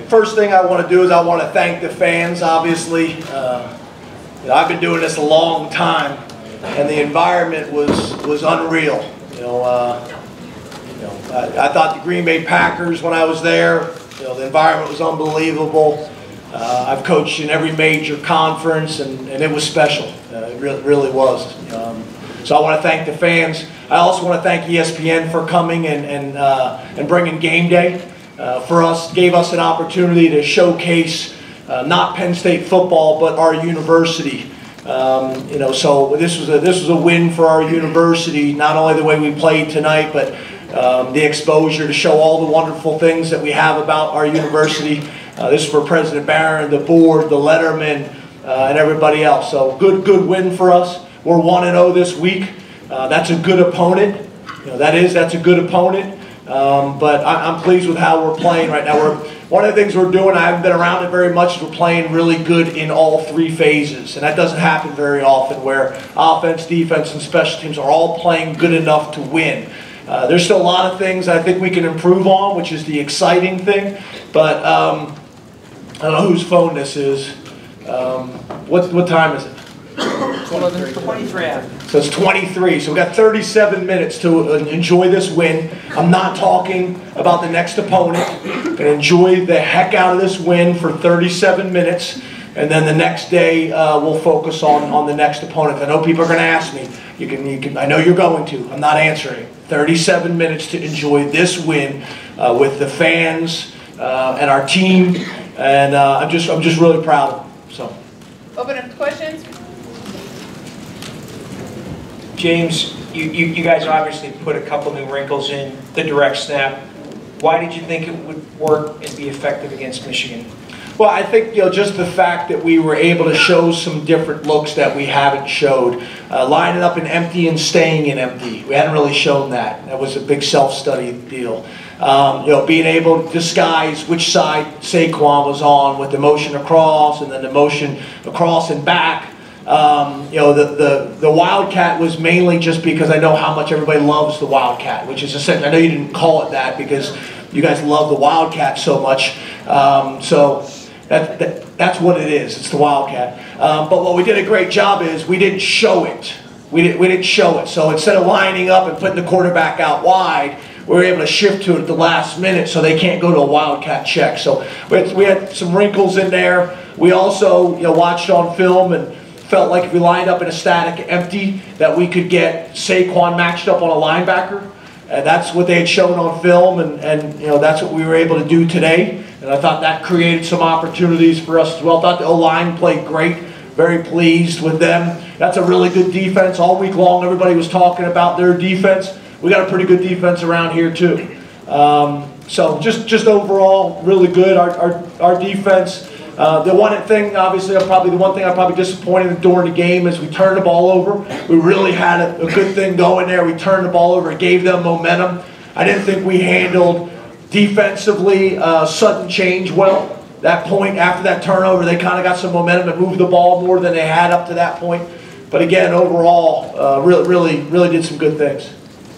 First thing I want to do is I want to thank the fans, obviously. I've been doing this a long time, and the environment was unreal. I thought the Green Bay Packers, when I was there, the environment was unbelievable. I've coached in every major conference, and it was special. It really was. So I want to thank the fans. I also want to thank ESPN for coming and bringing game day for us. Gave us an opportunity to showcase not Penn State football, but our university. So this was a win for our university. Not only the way we played tonight, but the exposure to show all the wonderful things that we have about our university. This is for President Barron, the board, the letterman, and everybody else. So good win for us. We're 1-0 this week. That's a good opponent. That's a good opponent. But I'm pleased with how we're playing right now. One of the things we're doing, I haven't been around it very much, is we're playing really good in all three phases. And that doesn't happen very often, where offense, defense, and special teams are all playing good enough to win. There's still a lot of things I think we can improve on, which is the exciting thing. But I don't know whose phone this is. What time is it? 23 after. So it's 23. So we've got 37 minutes to enjoy this win. I'm not talking about the next opponent. I'm going to enjoy the heck out of this win for 37 minutes. And then the next day we'll focus on the next opponent. I know people are going to ask me. You can. I know you're going to. I'm not answering. 37 minutes to enjoy this win with the fans and our team. And I'm just really proud of them. So. Open up to questions. James, you guys obviously put a couple new wrinkles in the direct snap. Why did you think it would work and be effective against Michigan? Well, I think just the fact that we were able to show some different looks that we haven't showed, lining up in empty and staying in empty. We hadn't really shown that. That was a big self-study deal. Being able to disguise which side Saquon was on with the motion across and then the motion across and back. The Wildcat was mainly just because I know how much everybody loves the Wildcat, which is essentially, I know you didn't call it that because you guys love the Wildcat so much. So that's what it is. It's the Wildcat. But what we did a great job is we didn't show it. We didn't show it. So instead of lining up and putting the quarterback out wide, we were able to shift to it at the last minute so they can't go to a Wildcat check. So we had some wrinkles in there. We also watched on film and felt like if we lined up in a static empty that we could get Saquon matched up on a linebacker. And that's what they had shown on film, and that's what we were able to do today. And I thought that created some opportunities for us as well. I thought the O-line played great. Very pleased with them. That's a really good defense. All week long everybody was talking about their defense. We got a pretty good defense around here too. So just overall really good. Our defense. The one thing, obviously, the one thing I'm probably disappointed during the game is we turned the ball over. We really had a good thing going there. We turned the ball over. It gave them momentum. I didn't think we handled defensively sudden change well. That point after that turnover, they kind of got some momentum and moved the ball more than they had up to that point. But again, overall, really did some good things.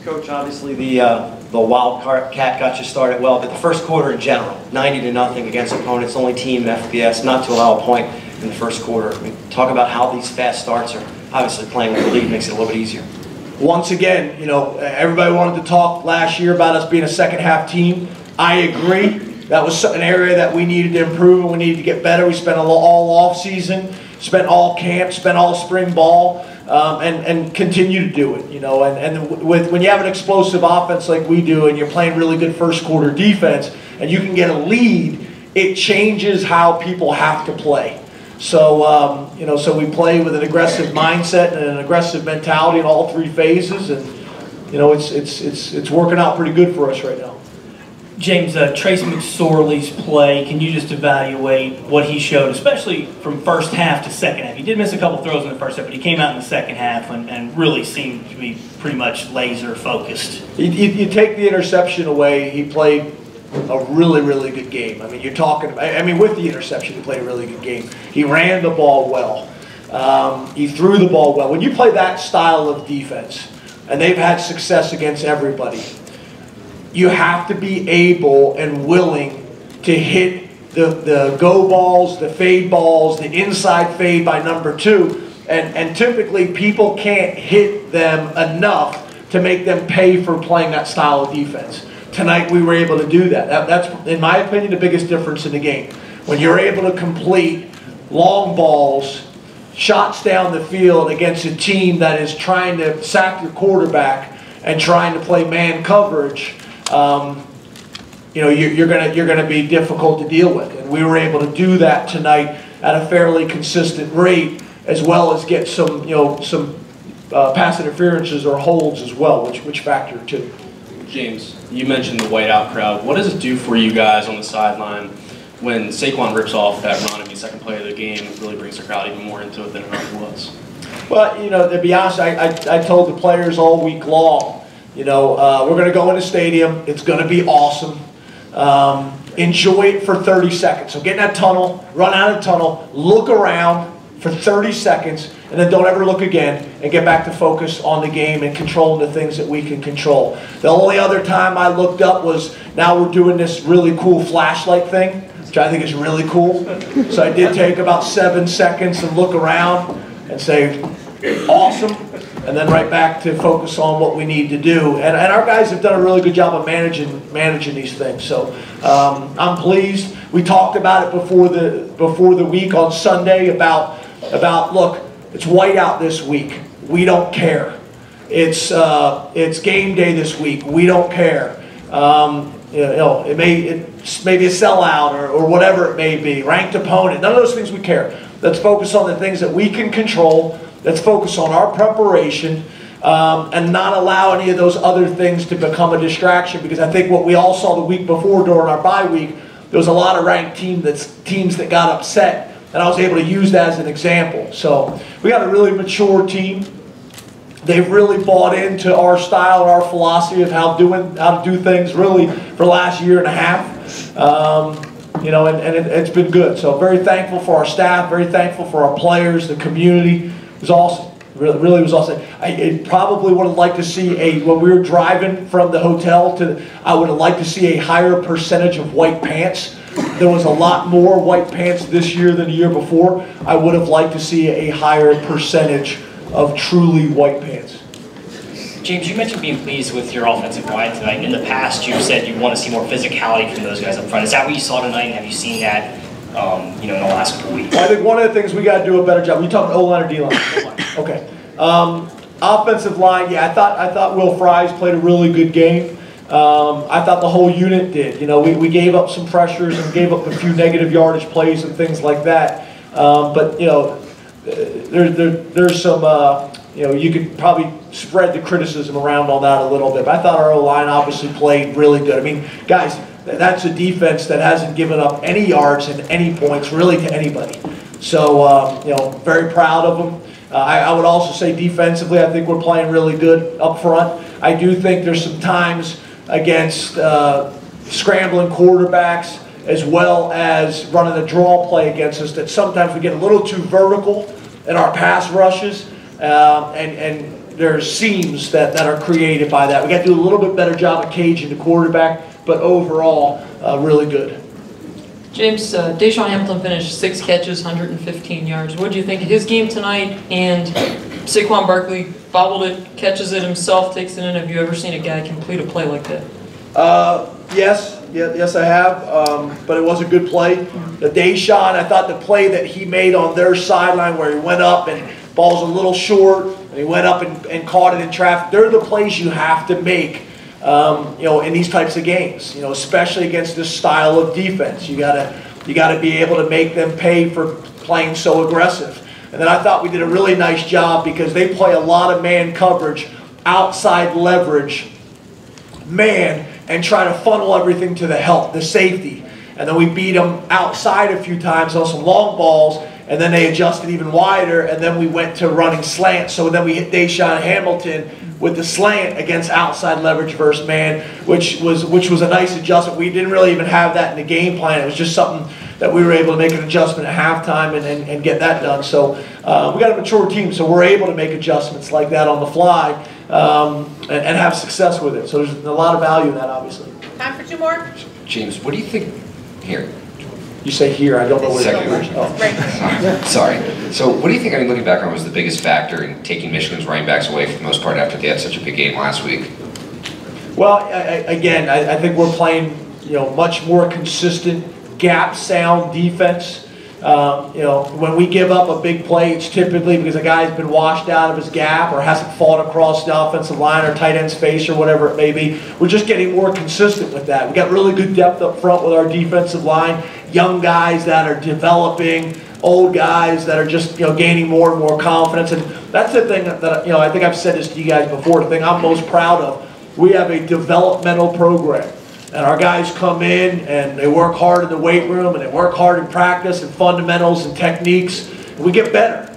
Coach, obviously the Wildcat got you started well, but the first quarter in general, 90-0 against opponents, only team in FBS, not to allow a point in the first quarter. I mean, talk about how these fast starts are obviously playing with the lead makes it a little bit easier. Once again, everybody wanted to talk last year about us being a second half team. I agree. That was an area that we needed to improve and we needed to get better. We spent all off season, spent all camp, spent all spring ball. And continue to do it, when you have an explosive offense like we do and you're playing really good first quarter defense and you can get a lead, it changes how people have to play. So, so we play with an aggressive mindset and an aggressive mentality in all three phases, and, it's working out pretty good for us right now. James, Trace McSorley's play, can you just evaluate what he showed, especially from first half to second half? He did miss a couple throws in the first half, but he came out in the second half and really seemed to be pretty much laser focused. You take the interception away, he played a really good game. I mean, you're talking, with the interception, he played a really good game. He ran the ball well. He threw the ball well. When you play that style of defense, and they've had success against everybody, you have to be able and willing to hit the go balls, the fade balls, the inside fade by number 2. And typically people can't hit them enough to make them pay for playing that style of defense. Tonight we were able to do that. That's, in my opinion, the biggest difference in the game. When you're able to complete long balls, shots down the field against a team that is trying to sack your quarterback and trying to play man coverage, you know, you're gonna be difficult to deal with. And we were able to do that tonight at a fairly consistent rate, as well as get some, you know, some pass interferences or holds as well, which factor too. James, you mentioned the whiteout crowd. What does it do for you guys on the sideline when Saquon rips off that run and the second play of the game really brings the crowd even more into it than it already was? Well, you know, to be honest, I told the players all week long, you know, we're going to go in the stadium. It's going to be awesome. Enjoy it for 30 seconds. So get in that tunnel, run out of the tunnel, look around for 30 seconds, and then don't ever look again, and get back to focus on the game and controlling the things that we can control. The only other time I looked up was, now we're doing this really cool flashlight thing, which I think is really cool. So I did take about 7 seconds and look around and say, awesome, and then right back to focus on what we need to do. And our guys have done a really good job of managing these things. So I'm pleased. We talked about it before the week on Sunday about look, it's whiteout this week. We don't care. It's game day this week. We don't care. You know, it may be a sellout or whatever it may be. Ranked opponent. None of those things we care. Let's focus on the things that we can control. Let's focus on our preparation and not allow any of those other things to become a distraction, because I think what we all saw the week before during our bye week, there was a lot of ranked teams that got upset, and I was able to use that as an example. So we got a really mature team. They've really bought into our style and our philosophy of how to do things really for the last year and a half. You know, and it's been good. So very thankful for our staff, very thankful for our players, the community. It was awesome. Really was awesome. I probably would have liked to see when we were driving from the hotel I would have liked to see a higher percentage of white pants. There was a lot more white pants this year than the year before. I would have liked to see a higher percentage of truly white pants. James, you mentioned being pleased with your offensive line tonight. In the past, you said you want to see more physicality from those guys up front. Is that what you saw tonight? Have you seen that, you know, in the last couple weeks? Well, I think one of the things we got to do a better job. We talking O-line or D-line? Okay. Offensive line, yeah, I thought Will Fries played a really good game. I thought the whole unit did. You know, we gave up some pressures and gave up a few negative yardage plays and things like that. But you know, there's some. You know, you could probably spread the criticism around on that a little bit. But I thought our O-line obviously played really good. I mean, guys, that's a defense that hasn't given up any yards and any points really to anybody. So, you know, very proud of them. I would also say defensively, I think we're playing really good up front. I do think there's some times against scrambling quarterbacks as well as running a draw play against us that sometimes we get a little too vertical in our pass rushes. And there's seams that are created by that. We got to do a little bit better job of caging the quarterback, but overall, really good. James, Deshaun Hamilton finished 6 catches, 115 yards. What do you think of his game tonight? And Saquon Barkley bobbled it, catches it himself, takes it in. Have you ever seen a guy complete a play like that? Yes, I have. But it was a good play. The Deshaun, I thought the play that he made on their sideline where he went up and ball's a little short, and he went up and caught it in traffic. They're the plays you have to make, you know, in these types of games. You know, especially against this style of defense. You gotta be able to make them pay for playing so aggressive. And then I thought we did a really nice job because they play a lot of man coverage, outside leverage, man, and try to funnel everything to the safety. And then we beat them outside a few times on some long balls. And then they adjusted even wider, and then we went to running slant. So then we hit Deshaun Hamilton with the slant against outside leverage versus man, which was a nice adjustment. We didn't really even have that in the game plan. It was just something that we were able to make an adjustment at halftime and get that done. So we got a mature team, so we're able to make adjustments like that on the fly and have success with it. So there's a lot of value in that, obviously. Time for 2 more? James, what do you think here? You say here, I don't know where Second it is. version. Right. Sorry. So what do you think, I mean, looking back on, was the biggest factor in taking Michigan's running backs away for the most part after they had such a big game last week? Well, again, I think we're playing, much more consistent gap sound defense. When we give up a big play, it's typically because a guy's been washed out of his gap or hasn't fallen across the offensive line or tight end space or whatever it may be. We're just getting more consistent with that. We got really good depth up front with our defensive line. Young guys that are developing, old guys that are just gaining more and more confidence. And that's the thing that I think I've said this to you guys before. The thing I'm most proud of. We have a developmental program. And our guys come in and they work hard in the weight room and they work hard in practice and fundamentals and techniques. And we get better.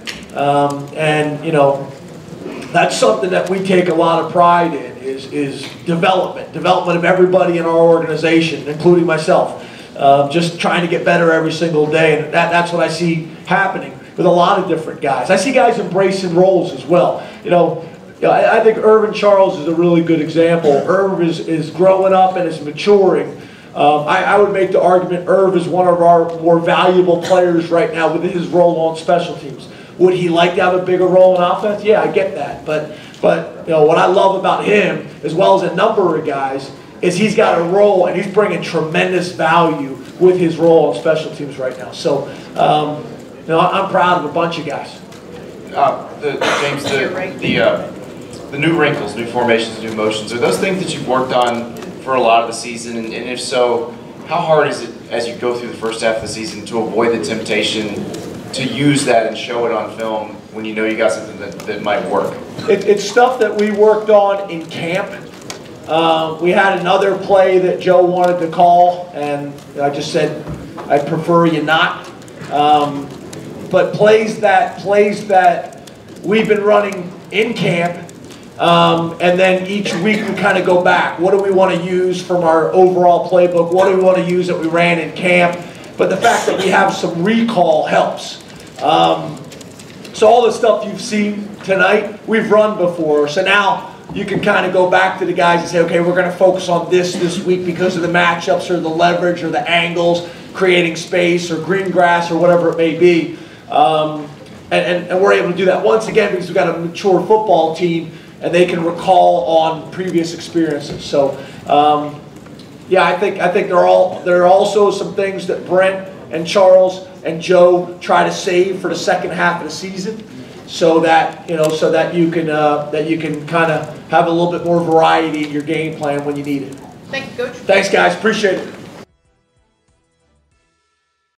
That's something that we take a lot of pride in is development. Development of everybody in our organization, including myself. Just trying to get better every single day. And that's what I see happening with a lot of different guys. I see guys embracing roles as well. I think Irvin Charles is a really good example. Irv is growing up and is maturing. I would make the argument Irv is one of our more valuable players right now with his role on special teams. Would he like to have a bigger role in offense? Yeah, I get that. But what I love about him, as well as a number of guys, is he's got a role and he's bringing tremendous value with his role on special teams right now. So, I'm proud of a bunch of guys. James, the new wrinkles, new formations, new motions, are those things that you've worked on for a lot of the season? And if so, how hard is it as you go through the first half of the season to avoid the temptation to use that and show it on film when you know you got something that might work? It's stuff that we worked on in camp. We had another play that Joe wanted to call, and I just said, I prefer you not. But plays that we've been running in camp, and then each week we kind of go back. What do we want to use from our overall playbook? What do we want to use that we ran in camp? But the fact that we have some recall helps. So all the stuff you've seen tonight, we've run before. So now you can kind of go back to the guys and say, okay, we're going to focus on this week because of the matchups or the leverage or the angles, creating space or green grass or whatever it may be. And we're able to do that once again because we've got a mature football team and they can recall on previous experiences. So, yeah, I think there are also some things that Brent and Charles and Joe try to save for the second half of the season, so that you can kind of have a little bit more variety in your game plan when you need it. Thank you, Coach. Thanks, guys. Appreciate it.